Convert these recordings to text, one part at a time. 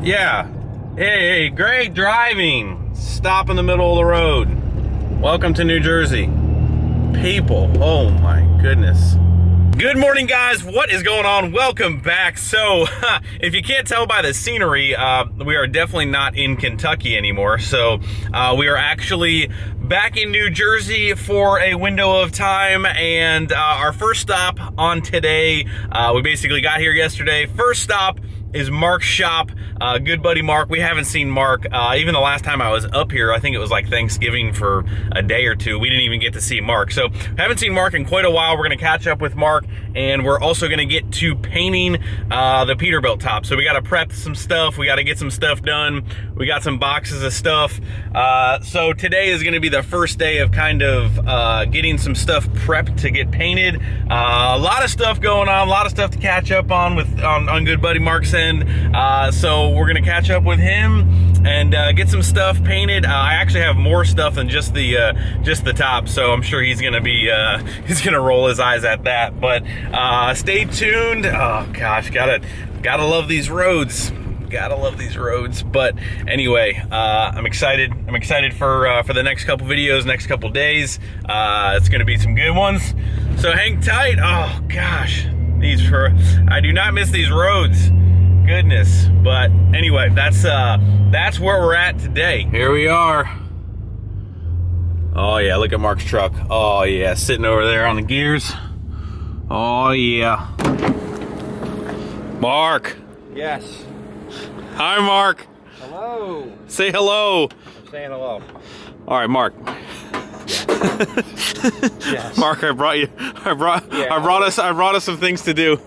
Yeah. Hey, great driving. Stop in the middle of the road. Welcome to New Jersey. People, oh my goodness. Good morning, guys. What is going on? Welcome back. So, if you can't tell by the scenery, we are definitely not in Kentucky anymore. So, we are actually back in New Jersey for a window of time, and our first stop on today, we basically got here yesterday. First stop is Mark's shop. Good buddy Mark. We haven't seen Mark even the last time I was up here. I think it was like Thanksgiving for a day or two. We didn't even get to see Mark. So haven't seen Mark in quite a while. We're gonna catch up with Mark, and we're also gonna get to painting the Peterbilt top. So we gotta prep some stuff. We gotta get some stuff done. We got some boxes of stuff. So today is gonna be the first day of kind of getting some stuff prepped to get painted. A lot of stuff going on, a lot of stuff to catch up on with on good buddy Mark's end. So we're gonna catch up with him and get some stuff painted. I actually have more stuff than just the top, so I'm sure he's gonna be he's gonna roll his eyes at that. But stay tuned. Oh gosh, gotta love these roads. Gotta love these roads. But anyway, I'm excited. I'm excited for the next couple videos, next couple days. It's gonna be some good ones. So hang tight. Oh gosh, I do not miss these roads. Goodness. But anyway, that's where we're at today. Here we are. Oh yeah, look at Mark's truck. Oh yeah, sitting over there on the gears. Oh yeah. Mark. Yes. Hi, Mark. Hello. Say hello. I'm saying hello. All right, Mark. Yes. Mark, I brought us some things to do.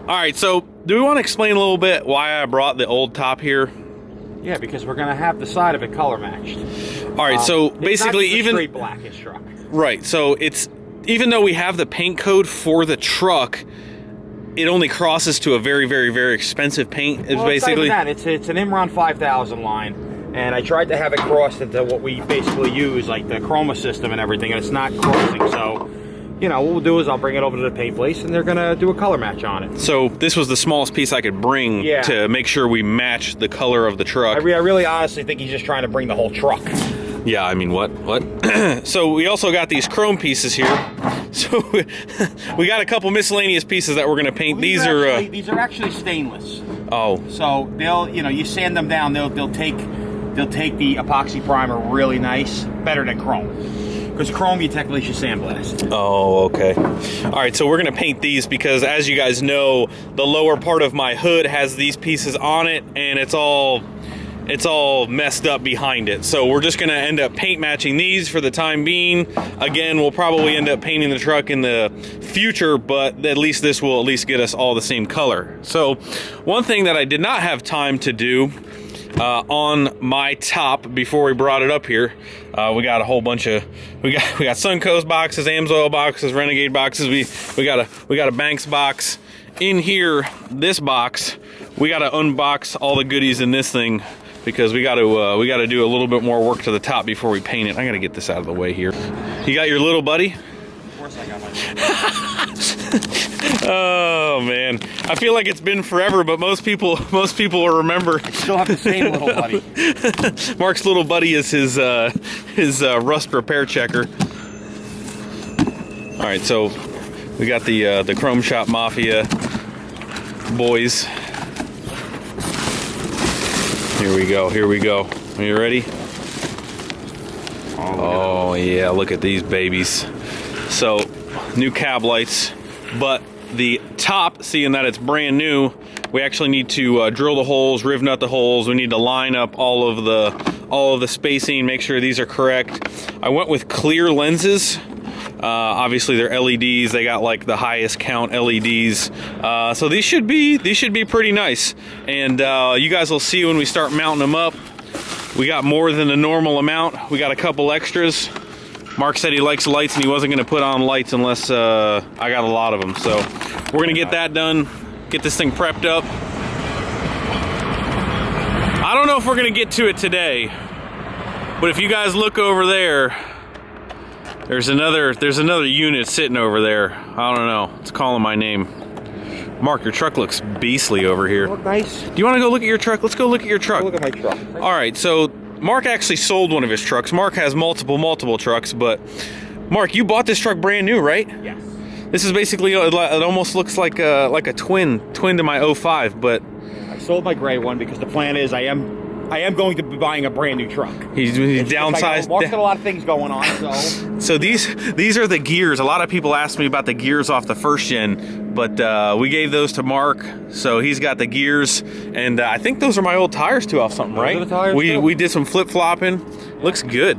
All right, so do we want to explain a little bit why I brought the old top here? Yeah, because we're gonna have the side of it color matched. All right, so basically, it's not straight blackish truck. Right. So it's even though we have the paint code for the truck, it only crosses to a very, very, very expensive paint. Well, basically that. It's an Imron 5000 line, and I tried to have it crossed into what we basically use, like the chroma system and everything, and it's not crossing. So, you know, what we'll do is I'll bring it over to the paint place, and they're gonna do a color match on it. So this was the smallest piece I could bring to make sure we match the color of the truck. I really honestly think he's just trying to bring the whole truck. Yeah, I mean, what? So we also got these chrome pieces here. So we got a couple miscellaneous pieces that we're gonna paint. Well, these are actually stainless. Oh. So they'll, you know, you sand them down, they'll take the epoxy primer really nice, better than chrome. Because chrome, you technically should sandblast. Oh, okay. All right, so we're gonna paint these because, as you guys know, the lower part of my hood has these pieces on it, and it's all messed up behind it. So we're just gonna end up paint matching these for the time being. Again, we'll probably end up painting the truck in the future, but at least this will at least get us all the same color. So one thing that I did not have time to do on my top before we brought it up here, we got a whole bunch of we got Suncoast boxes, AMSOIL boxes, Renegade boxes. We got a Banks box in here. This box, we got to unbox all the goodies in this thing because we got to do a little bit more work to the top before we paint it. I got to get this out of the way here. You got your little buddy? Of course I got my Oh man, I feel like it's been forever, but most people will remember. I still have the same little buddy. Mark's little buddy is his rust repair checker. All right, so we got the Chrome Shop Mafia boys. Here we go. Here we go. Are you ready? Oh yeah, look at these babies. So new cab lights, but the top, seeing that it's brand new, we actually need to drill the holes, riv nut the holes. We need to line up all of the spacing, make sure these are correct. I went with clear lenses. Obviously they're LEDs. They got like the highest count LEDs. So these should be pretty nice. And you guys will see when we start mounting them up. We got more than the normal amount. We got a couple extras. Mark said he likes lights and he wasn't gonna put on lights unless I got a lot of them. So we're gonna get that done, get this thing prepped up. I don't know if we're gonna get to it today, but if you guys look over there, there's another unit sitting over there. I don't know, it's calling my name. Mark, your truck looks beastly over here. Look nice. Do you want to go look at your truck? Let's go look at your truck. Look at my truck. All right, so Mark actually sold one of his trucks. Mark has multiple trucks, but Mark, you bought this truck brand new, right? Yes. This is basically, it almost looks like a twin to my 05, but I sold my gray one because the plan is I am going to be buying a brand new truck. he's downsized. Mark's got a lot of things going on, So these are the gears. A lot of people ask me about the gears off the first gen, but we gave those to Mark, so he's got the gears, and I think those are my old tires too off something, right? Those are the tires too. We did some flip-flopping. Looks good.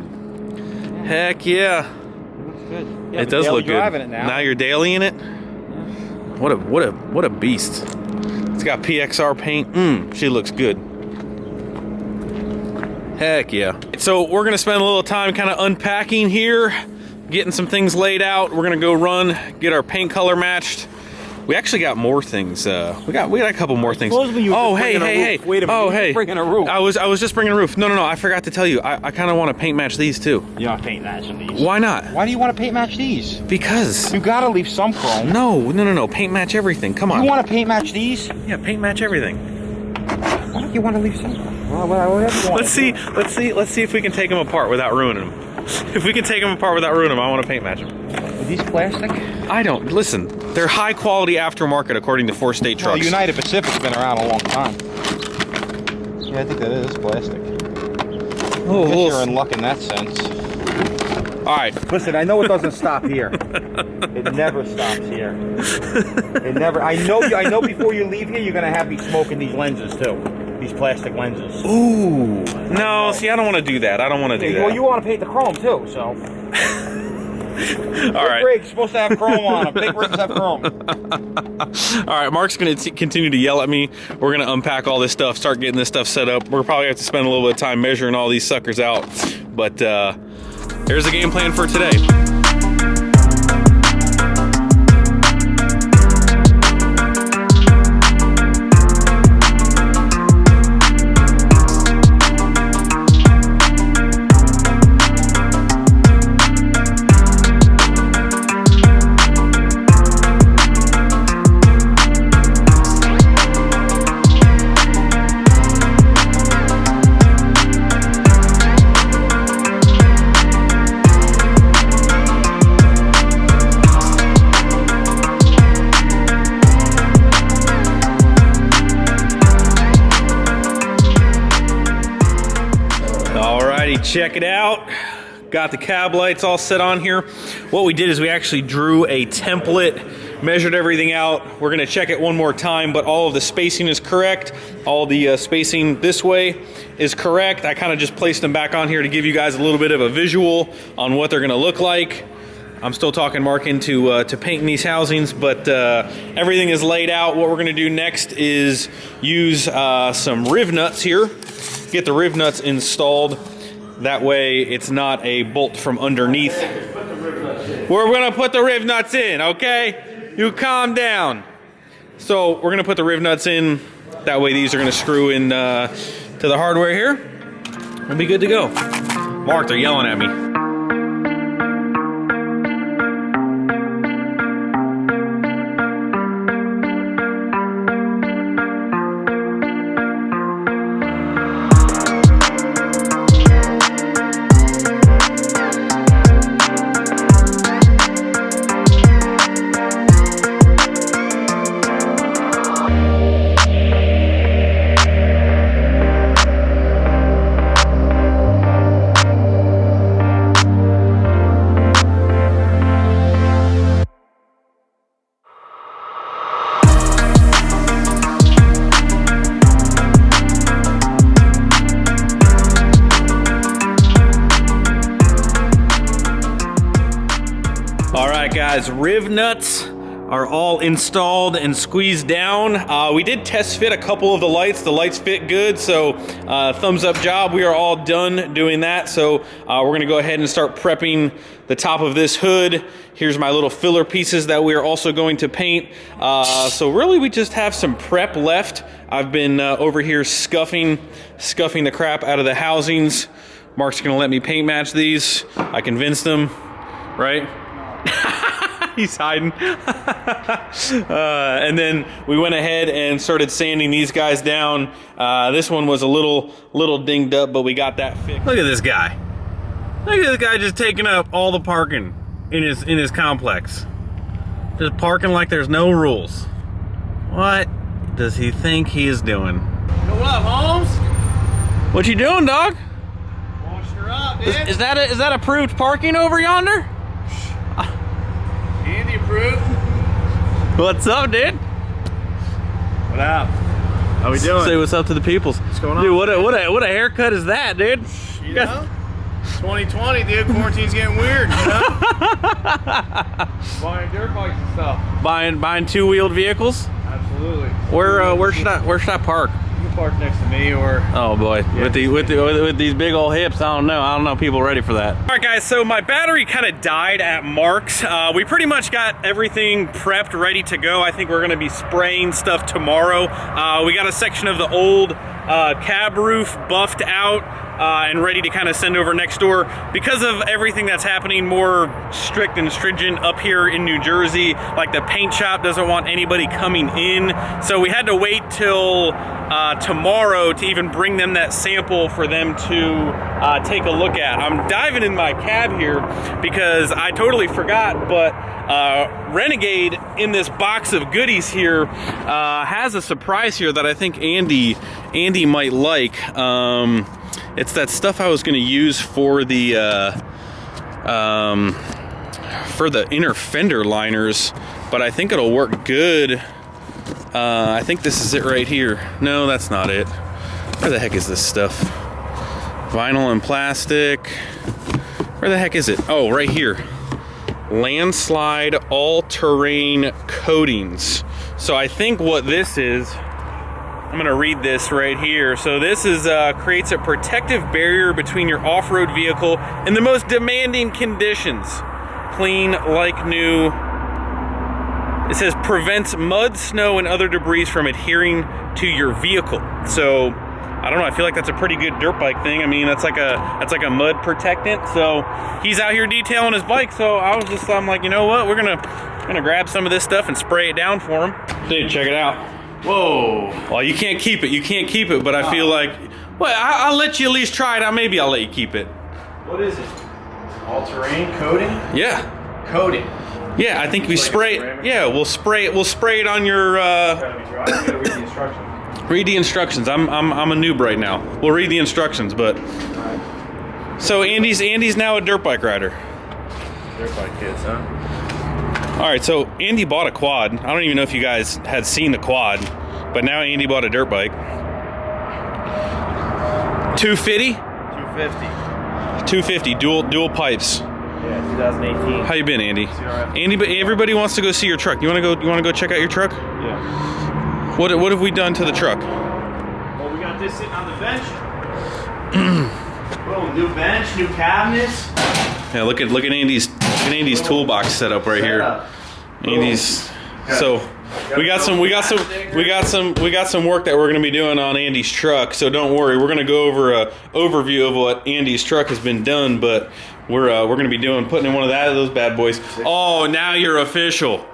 Heck yeah. Looks good. Yeah, It does look good. Driving it now. Now you're daily in it. What a beast. It's got PXR paint. She looks good. Heck yeah. So we're gonna spend a little time kind of unpacking here, getting some things laid out. We're gonna go run, get our paint color matched. We actually got more things. We got a couple more things. Oh, hey. Wait a minute. Oh, hey. Bringing a roof. I was just bringing a roof. No. I forgot to tell you. I kind of want to paint match these too. You're not paint matching these. Why not? Why do you want to paint match these? Because. You gotta leave some chrome. No. Paint match everything. Come on. You want to paint match these? Yeah, paint match everything. Why don't you want to leave some chrome? Whatever you want. Let's see if we can take them apart without ruining them. If we can take them apart without ruining them, I want to paint match them. Are these plastic? I don't. Listen, they're high quality aftermarket according to 4-State Trucks. Well, United Pacific's been around a long time. Yeah, I think that is plastic. Oh, I guess you're in luck in that sense. All right. Listen, I know it doesn't stop here. It never stops here. It never. I know before you leave here, you're gonna have me smoking these lenses too. These plastic lenses. Ooh. No, see, I don't want to do that. I don't want to do that. Well, you want to paint the chrome too, so. All right. Rigs supposed to have chrome on them. Big rigs have chrome. All right, Mark's going to continue to yell at me. We're going to unpack all this stuff, start getting this stuff set up. We'll probably have to spend a little bit of time measuring all these suckers out. But here's the game plan for today. Check it out. Got the cab lights all set on here. What we did is we actually drew a template, measured everything out. We're gonna check it one more time, but all of the spacing is correct. All the spacing this way is correct. I kind of just placed them back on here to give you guys a little bit of a visual on what they're gonna look like. I'm still talking Mark into to painting these housings, but everything is laid out. What we're gonna do next is use some riv nuts here. Get the riv nuts installed. That way it's not a bolt from underneath. We're gonna put the riv nuts in, okay? You calm down. So we're gonna put the riv nuts in. That way these are gonna screw in to the hardware here. We'll be good to go. Mark, they're yelling at me. Guys, riv nuts are all installed and squeezed down. We did test fit a couple of the lights. The lights fit good, so thumbs up job. We are all done doing that. So we're gonna go ahead and start prepping the top of this hood. Here's my little filler pieces that we are also going to paint. So really we just have some prep left. I've been over here scuffing the crap out of the housings. Mark's gonna let me paint match these. I convinced him, right? He's hiding. And then we went ahead and started sanding these guys down. This one was a little dinged up, but we got that fixed. Look at this guy. Look at this guy just taking up all the parking in his complex. Just parking like there's no rules. What does he think he is doing? What up, Holmes? What you doing, dog? Washed her up, dude. Is that approved parking over yonder? Andy approved. What's up, dude? What up? How we doing? Say what's up to the peoples. What's going on? Dude, what a haircut is that, dude? You know? 2020, dude. Quarantine's getting weird, you know? Buying dirt bikes and stuff. Buying two-wheeled vehicles? Absolutely. Where should I park? You can park next to me or... Oh boy, with these big old hips, I don't know people ready for that. All right guys, so my battery kind of died at Mark's. We pretty much got everything prepped, ready to go. I think we're gonna be spraying stuff tomorrow. We got a section of the old cab roof buffed out and ready to kind of send over next door. Because of everything that's happening more strict and stringent up here in New Jersey, like the paint shop doesn't want anybody coming in. So we had to wait till tomorrow to even bring them that sample for them to take a look at. I'm diving in my cab here because I totally forgot, but Renegade in this box of goodies here has a surprise here that I think Andy might like. It's that stuff I was going to use for the inner fender liners, but I think it'll work good. I think this is it right here. No, that's not it. Where the heck is this stuff? Vinyl and plastic. Where the heck is it? Oh, right here. Landslide all-terrain coatings. So I think what this is, I'm gonna read this right here. So this is creates a protective barrier between your off-road vehicle and the most demanding conditions. Clean like new. It says prevents mud, snow, and other debris from adhering to your vehicle. So I don't know, I feel like that's a pretty good dirt bike thing. I mean, that's like a mud protectant. So he's out here detailing his bike. So I'm like, you know what? We're gonna grab some of this stuff and spray it down for him. Dude, check it out. Whoa. Well, you can't keep it, but I feel like, well, I'll let you at least try it out. Maybe I'll let you keep it. What is it? All-terrain coating? Yeah. Coating. Yeah, I think we spray it. Yeah, we'll spray it on your. Gotta be dry. You gotta read the instructions. Read the instructions. I'm a noob right now. We'll read the instructions, but. Right. So Andy's now a dirt bike rider. Dirt bike kids, huh? All right, so Andy bought a quad. I don't even know if you guys had seen the quad, but now Andy bought a dirt bike. 250. 250. 250 dual pipes. Yeah, 2018. How you been, Andy? CRF. Andy, but everybody wants to go see your truck. You want to go check out your truck? Yeah. What have we done to the truck? Well, we got this sitting on the bench. Boom, new bench, new cabinets. Yeah, look at Andy's toolbox setup right here. Andy's. So we got some work that we're going to be doing on Andy's truck. So don't worry, we're going to go over a overview of what Andy's truck has been done, but we're going to be putting in one of those bad boys. Oh, now you're official.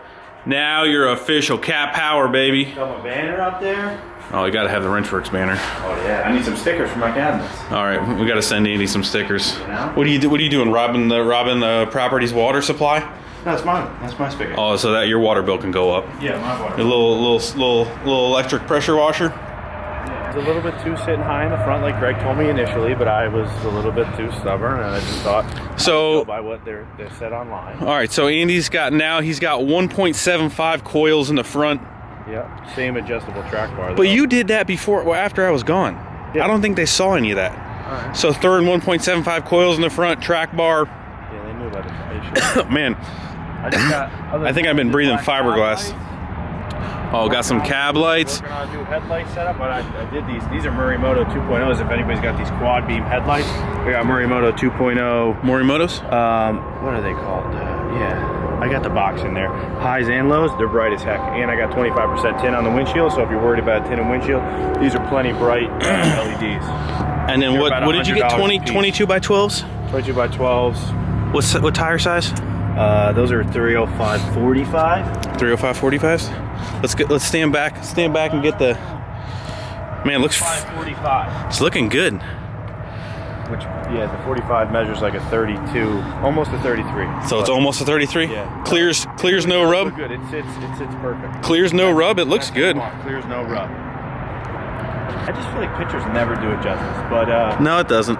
Now you're official. Cat power, baby. Got my banner up there. Oh, you got to have the Wrenchworks banner. Oh yeah, I need some stickers for my cabinets. All right, we got to send Andy some stickers. You know? What are you doing? Robbing the property's water supply? No, that's mine. That's my spigot. Oh, so that your water bill can go up. Yeah, my water. A little electric pressure washer. Yeah, it's a little bit too sitting high in the front, like Greg told me initially, but I was a little bit too stubborn, and I just thought so. I'd go by what they said online. All right, so Andy's got 1.75 coils in the front. Yeah, same adjustable track bar. But you did that before, after I was gone. Yeah. I don't think they saw any of that. All right. So third 1.75 coils in the front, track bar. Yeah, they knew about it. Man, I think I've been breathing fiberglass. Oh, got some cab lights. Working on a new headlight setup, but I did these. These are Morimoto 2.0s. If anybody's got these quad beam headlights, we got Morimoto 2.0. Morimotos? What are they called? Yeah, I got the box in there. Highs and lows, they're bright as heck. And I got 25% tint on the windshield, so if you're worried about tint and windshield, these are plenty bright LEDs. And then what did you get? 22 by 12s? 22 by 12s. What tire size? Those are 305/45. 305/45s. Let's stand back and get the. Man, it looks. 545. It's looking good. Which, yeah, the 45 measures like a 32, almost a 33. So it's almost a 33. Yeah. Clears no rub. Good. It sits perfect. Clears no rub. It looks good. Clears no rub. I just feel like pictures never do it justice, but No, it doesn't.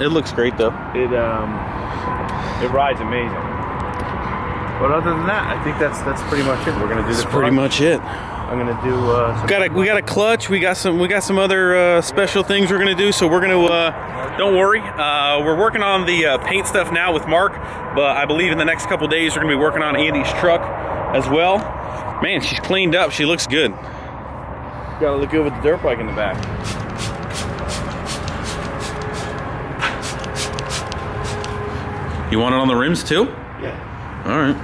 It looks great though. it rides amazing. But other than that, I think that's pretty much it. We're gonna do this. That's pretty much it. I'm gonna do. We got a clutch. We got some other special things we're gonna do. So we're gonna. Don't worry. We're working on the paint stuff now with Mark, but I believe in the next couple days we're gonna be working on Andy's truck as well. Man, she's cleaned up. She looks good. Gotta look good with the dirt bike in the back. You want it on the rims too? Yeah. All right.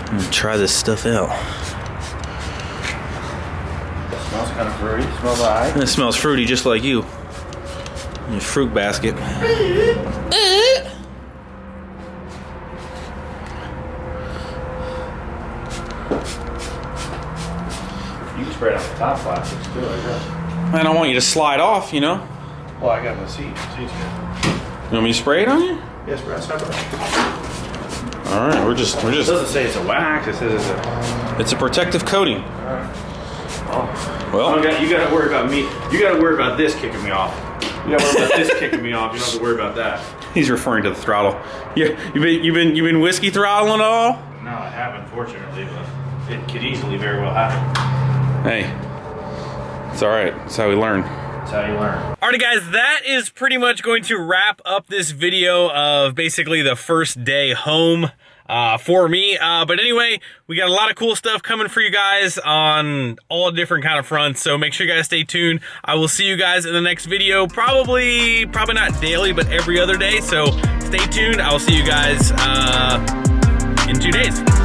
I'm gonna try this stuff out. Smells kind of fruity. Smells alright. It smells fruity just like you. Your fruit basket. You can spray it on the top plastics too, I guess. I don't want you to slide off, you know? Well, I got my seat. Seat's good. You want me to spray it on you? Yes, spray it. All right, we're just. It doesn't say it's a wax. It says it's a. It's a protective coating. Oh. Well, You gotta worry about me. You gotta worry about this kicking me off. You gotta worry about this kicking me off. You don't have to worry about that. he's referring to the throttle. Yeah, you've been whiskey throttling at all? No, I haven't, fortunately, but it could easily very well happen. Hey, it's all right. That's how we learn. That's how you learn. Alrighty guys, that is pretty much going to wrap up this video of basically the first day home for me. But anyway, we got a lot of cool stuff coming for you guys on all different kind of fronts. So make sure you guys stay tuned. I will see you guys in the next video, probably not daily, but every other day. So stay tuned. I will see you guys in 2 days.